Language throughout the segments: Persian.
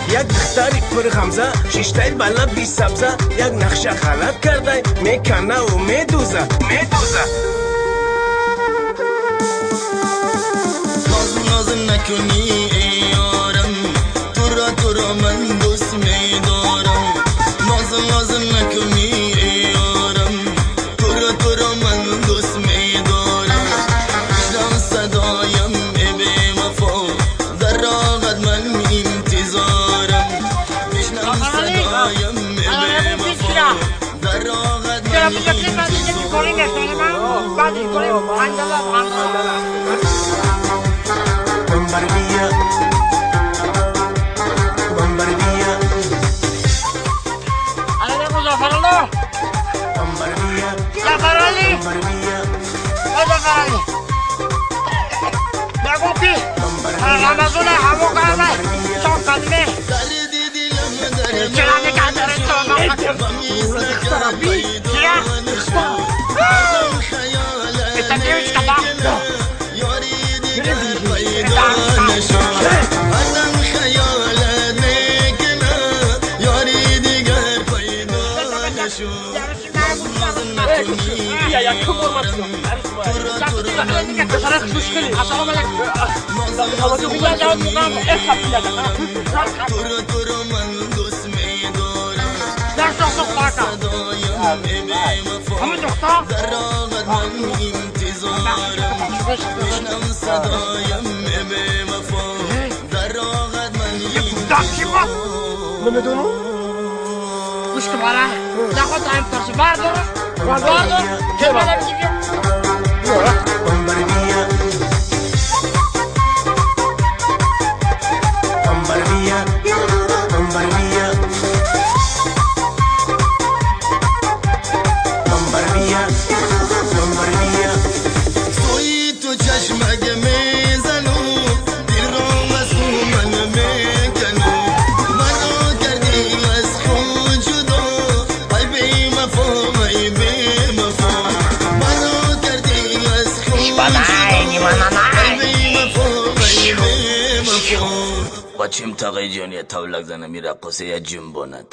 یک دختری پر خمزه شیشتای بالا بی سبزه یک نقشه غلط کرده میکنه و میدوزه ناز نکنی ای یارم تو را من دوست میدارم ناز نکنی ای یارم تو را من دوست میدارم بشنو صدایم ای بی وفا در راهت من انتظارم بشنو صدایم ای بی وفا در راهت من گوش که باره نخواد هم ترسی بردار که بله بگیم سوی تو چشمک میزنو دل را از من میکنو منو کردی از خود جدا ای بی وفا ای بی وفا منو کردی از خود جدا ای بی وفا ای بی وفا بچیم تاقی جانی تولک زنه میره قصه یا جنباند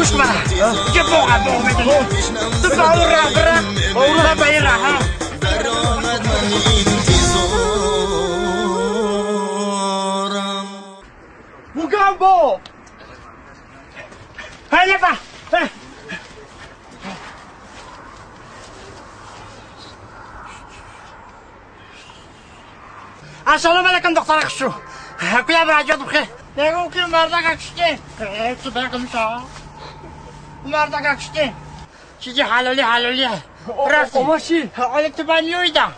گوش کنم که بوقع بوقع تو باور بایر ها در راحت من انتظارم بوگم با هلی با السلام علیکم دختر خشو کویا براجات بخیر نگو که مردا کشته تو برکم شا مردا کشته چیزی حلالی رفتی ماشین حالا تو بنیویدم